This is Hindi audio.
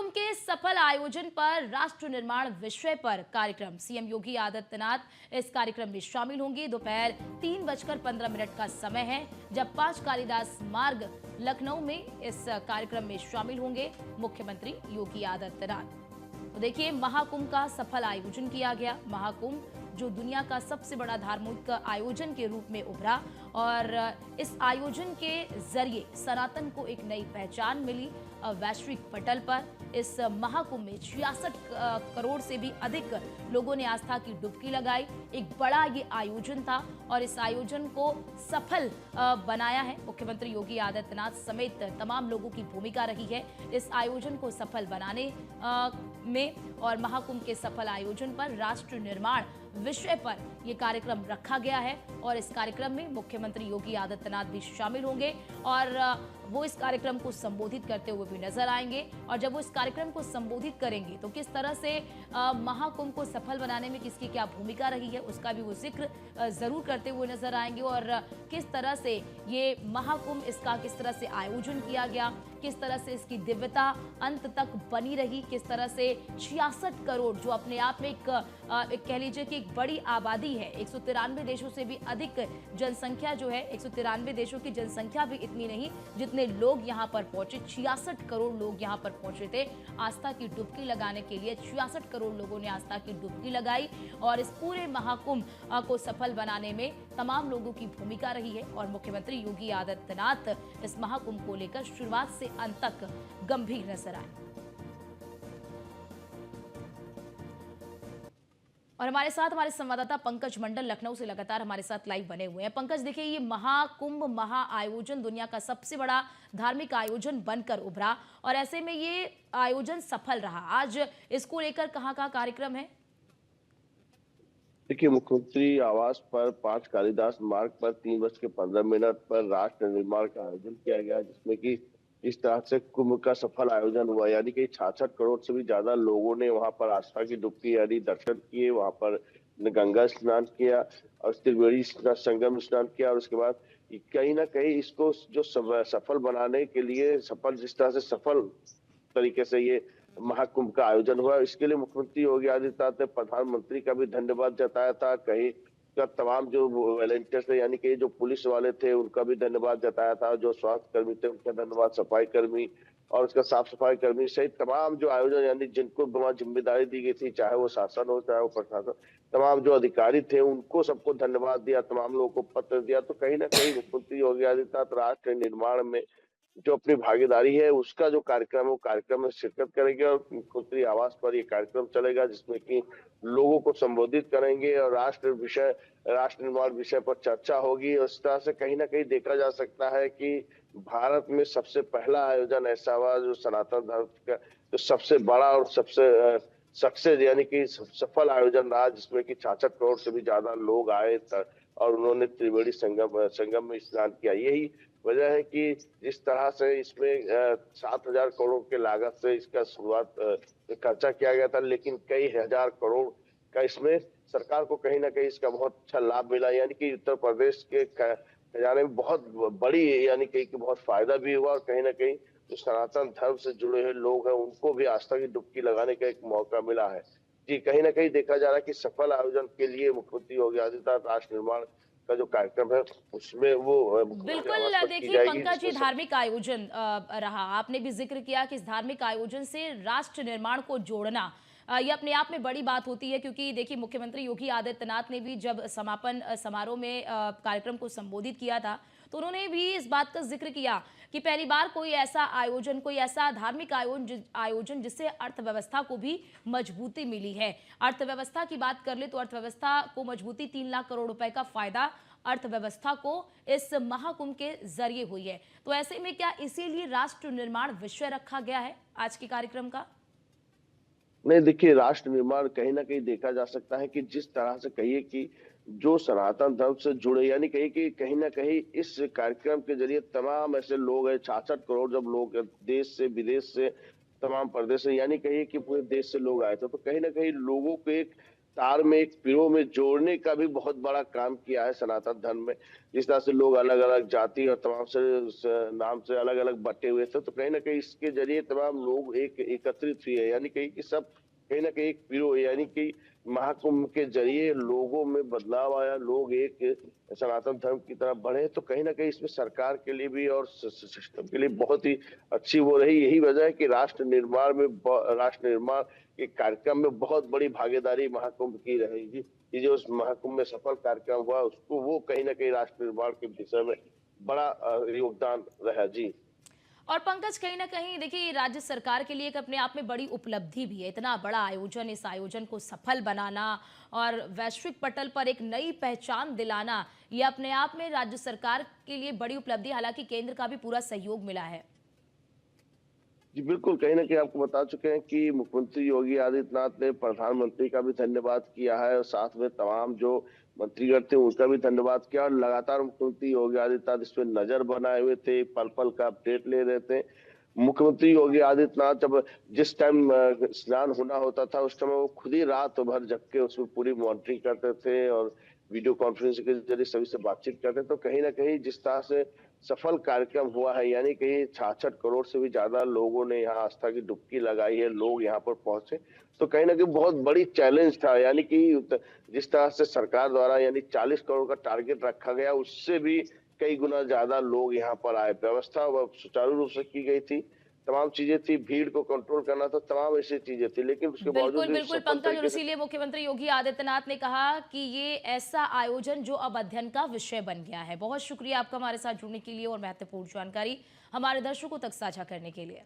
महाकुंभ के सफल आयोजन पर राष्ट्र निर्माण विषय पर कार्यक्रम। सीएम योगी आदित्यनाथ इस कार्यक्रम में शामिल होंगे। दोपहर 3:15 का समय है जब 5 कालिदास मार्ग लखनऊ में इस कार्यक्रम में शामिल होंगे मुख्यमंत्री योगी आदित्यनाथ। तो देखिए, महाकुंभ का सफल आयोजन किया गया। महाकुंभ जो दुनिया का सबसे बड़ा धार्मिक आयोजन के रूप में उभरा और इस आयोजन के जरिए सनातन को एक नई पहचान मिली। वैश्विक पटल पर इस महाकुंभ में 66 करोड़ से भी अधिक लोगों ने आस्था की डुबकी लगाई। एक बड़ा ये आयोजन था और इस आयोजन को सफल बनाया है मुख्यमंत्री योगी आदित्यनाथ समेत तमाम लोगों की भूमिका रही है इस आयोजन को सफल बनाने में। और महाकुंभ के सफल आयोजन पर राष्ट्र निर्माण विषय पर यह कार्यक्रम रखा गया है और इस कार्यक्रम में मुख्यमंत्री योगी आदित्यनाथ भी शामिल होंगे और वो इस कार्यक्रम को संबोधित करते हुए भी नजर आएंगे। और जब वो इस कार्यक्रम को संबोधित करेंगे तो किस तरह से महाकुंभ को सफल बनाने में किसकी क्या भूमिका रही है उसका भी वो जिक्र जरूर करते हुए नजर आएंगे। और किस तरह से ये महाकुंभ, इसका किस तरह से आयोजन किया गया, किस तरह से इसकी दिव्यता अंत तक बनी रही, किस तरह से 66 करोड़ जो अपने आप में एक कह लीजिए कि एक बड़ी आबादी है। 193 देशों से भी अधिक जनसंख्या जो है, 193 देशों की जनसंख्या भी इतनी नहीं जितने लोग यहाँ पर पहुंचे। 66 करोड़ लोग यहाँ पर पहुंचे थे आस्था की डुबकी लगाने के लिए। 66 करोड़ लोगों ने आस्था की डुबकी लगाई और इस पूरे महाकुंभ को सफल बनाने में तमाम लोगों की भूमिका रही है। और मुख्यमंत्री योगी आदित्यनाथ इस महाकुंभ को लेकर शुरुआत से अंत तक गंभीर नजर आए। और हमारे साथ हमारे संवाददाता पंकज मंडल लखनऊ से लगातार हमारे साथ लाइव बने हुए हैं। पंकज, देखिए, ये महाकुंभ महा आयोजन दुनिया का सबसे बड़ा धार्मिक आयोजन बनकर उभरा और ऐसे में ये आयोजन सफल रहा। आज इसको लेकर कहाँ कार्यक्रम है? देखिए, मुख्यमंत्री आवास पर 5 कालिदास मार्ग पर 3:15 पर राष्ट्र निर्माण का आयोजन किया गया, जिसमें कि इस तरह से कुंभ का सफल आयोजन हुआ। यानी कि 66 करोड़ से भी ज्यादा लोगों ने वहां पर आस्था की डुबकी यानी दर्शन किए, वहां पर गंगा स्नान किया और त्रिवेणी संगम स्नान किया। और उसके बाद कहीं ना कहीं इसको जो सफल बनाने के लिए जिस तरह से सफल तरीके से ये महाकुंभ का आयोजन हुआ, इसके लिए मुख्यमंत्री योगी आदित्यनाथ ने प्रधानमंत्री का भी धन्यवाद जताया था। कहीं का तमाम जो वॉलेंटियर्स थे यानी कि जो पुलिस वाले थे उनका भी धन्यवाद जताया था, जो स्वास्थ्य कर्मी थे उनका धन्यवाद, सफाई कर्मी और उसका साफ सफाई कर्मी सहित तमाम जो आयोजन यानी जिनको वहां जिम्मेदारी दी गई थी, चाहे वो शासन हो चाहे वो प्रशासन, तमाम जो अधिकारी थे उनको सबको धन्यवाद दिया, तमाम लोगों को पत्र दिया। तो कहीं ना कहीं मुख्यमंत्री योगी आदित्यनाथ राष्ट्र निर्माण में जो अपनी भागीदारी है उसका जो कार्यक्रम है वो कार्यक्रम में शिरकत करेंगे और मुख्यमंत्री आवास पर ये कार्यक्रम चलेगा, जिसमें कि लोगों को संबोधित करेंगे और राष्ट्र निर्माण विषय पर चर्चा होगी। और इस तरह से कहीं ना कहीं देखा जा सकता है कि भारत में सबसे पहला आयोजन ऐसा हुआ जो सनातन धर्म का जो सबसे बड़ा और सबसे सक्सेस यानी कि सफल आयोजन रहा, जिसमें कि 66 करोड़ से भी ज्यादा लोग आए और उन्होंने त्रिवेणी संगम में स्नान किया। यही वजह है कि जिस तरह से इसमें 7,000 करोड़ के लागत से इसका शुरुआत खर्चा किया गया था, लेकिन कई हजार करोड़ का इसमें सरकार को कहीं ना कहीं इसका बहुत अच्छा लाभ मिला। यानी कि उत्तर प्रदेश के खजाने में बहुत बड़ी यानी कि बहुत फायदा भी हुआ और कहीं ना कहीं जो सनातन धर्म से जुड़े हुए लोग हैं उनको भी आस्था की डुबकी लगाने का एक मौका मिला है। जी, कहीं ना कहीं देखा जा रहा है कि सफल आयोजन के लिए मुख्यमंत्री योगी आदित्यनाथ राष्ट्र निर्माण का जो कार्यक्रम है उसमें वो मुख्यमंत्री बिल्कुल, आवास पर की देखिए जाएगी, पंकज, जिसमें ये धार्मिक आयोजन रहा। आपने भी जिक्र किया कि इस धार्मिक आयोजन से राष्ट्र निर्माण को जोड़ना ये अपने आप में बड़ी बात होती है, क्योंकि देखिए मुख्यमंत्री योगी आदित्यनाथ ने भी जब समापन समारोह में कार्यक्रम को संबोधित किया था तो उन्होंने भी इस बात का जिक्र किया कि पहली बार कोई ऐसा आयोजन, कोई ऐसा धार्मिक आयोजन जिससे अर्थव्यवस्था को भी मजबूती मिली है। अर्थव्यवस्था की बात कर ले तो अर्थव्यवस्था को मजबूती, 3 लाख करोड़ रुपए का फायदा अर्थव्यवस्था को इस महाकुंभ के जरिए हुई है। तो ऐसे में क्या इसीलिए राष्ट्र निर्माण विषय रखा गया है आज के कार्यक्रम का? नहीं, देखिए, राष्ट्र निर्माण कहीं ना कहीं देखा जा सकता है कि जिस तरह से कहिए कि जो सनातन धर्म से जुड़े यानी कहीं कि कहीं ना कहीं इस कार्यक्रम के जरिए तमाम ऐसे लोग हैं, 66 करोड़ जब लोग देश से विदेश से तमाम प्रदेश से यानी कहिए कि पूरे देश से लोग आए थे, तो कहीं ना कहीं लोगों को एक तार में एक पिरों में जोड़ने का भी बहुत बड़ा काम किया है सनातन धर्म में। जिस तरह से लोग अलग अलग जाति और तमाम नाम से अलग अलग बटे हुए थे, तो कहीं ना कहीं इसके जरिए तमाम लोग एक एकत्रित हुए, यानी कहीं कि सब कहीं ना कहीं एक पिरो, यानी कि महाकुंभ के जरिए लोगों में बदलाव आया, लोग एक सनातन धर्म की तरफ बढ़े। तो कहीं ना कहीं इसमें सरकार के लिए भी और सिस्टम के लिए बहुत ही अच्छी वो रही। यही वजह है कि राष्ट्र निर्माण के कार्यक्रम में बहुत बड़ी भागीदारी महाकुंभ की रहेगी। ये जो उस महाकुंभ में सफल कार्यक्रम हुआ, उसको वो कहीं ना कहीं राष्ट्र निर्माण के विषय में बड़ा योगदान रहा। जी। और पंकज, कहीं ना कहीं देखिए, राज्य सरकार के लिए एक अपने आप में बड़ी उपलब्धि भी है। इतना बड़ा आयोजन, इस आयोजन को सफल बनाना और वैश्विक पटल पर एक नई पहचान दिलाना, ये अपने आप में राज्य सरकार के लिए बड़ी उपलब्धि। हालांकि केंद्र का भी पूरा सहयोग मिला है। जी बिल्कुल, कहीं ना कहीं आपको बता चुके हैं कि मुख्यमंत्री योगी आदित्यनाथ ने प्रधानमंत्री का भी धन्यवाद किया है और साथ में तमाम जो मंत्रीगण थे उनका भी धन्यवाद किया। और लगातार मुख्यमंत्री योगी आदित्यनाथ इसमें नजर बनाए हुए थे, पल पल का अपडेट ले रहे थे। मुख्यमंत्री योगी आदित्यनाथ जब जिस टाइम स्नान होना होता था, उस टाइम वो खुद ही रात भर जग के उसमें पूरी मॉनिटरिंग करते थे और वीडियो कॉन्फ्रेंस के जरिए सभी से बातचीत करते। तो कहीं ना कहीं जिस तरह से सफल कार्यक्रम हुआ है, यानी कि 66 करोड़ से भी ज्यादा लोगों ने यहाँ आस्था की डुबकी लगाई है, लोग यहाँ पर पहुंचे। तो कहीं ना कहीं बहुत बड़ी चैलेंज था, यानी कि जिस तरह से सरकार द्वारा यानी 40 करोड़ का टारगेट रखा गया, उससे भी कई गुना ज्यादा लोग यहाँ पर आए। व्यवस्था वह सुचारू रूप से की गई थी, तमाम चीजें थी, भीड़ को कंट्रोल करना था, तमाम ऐसी चीजें थी, लेकिन उसके बिल्कुल बावजूद भी बिल्कुल सफल पंकज, और तरीके से। इसीलिए मुख्यमंत्री योगी आदित्यनाथ ने कहा कि ये ऐसा आयोजन जो अब अध्ययन का विषय बन गया है। बहुत शुक्रिया आपका हमारे साथ जुड़ने के लिए और महत्वपूर्ण जानकारी हमारे दर्शकों तक साझा करने के लिए।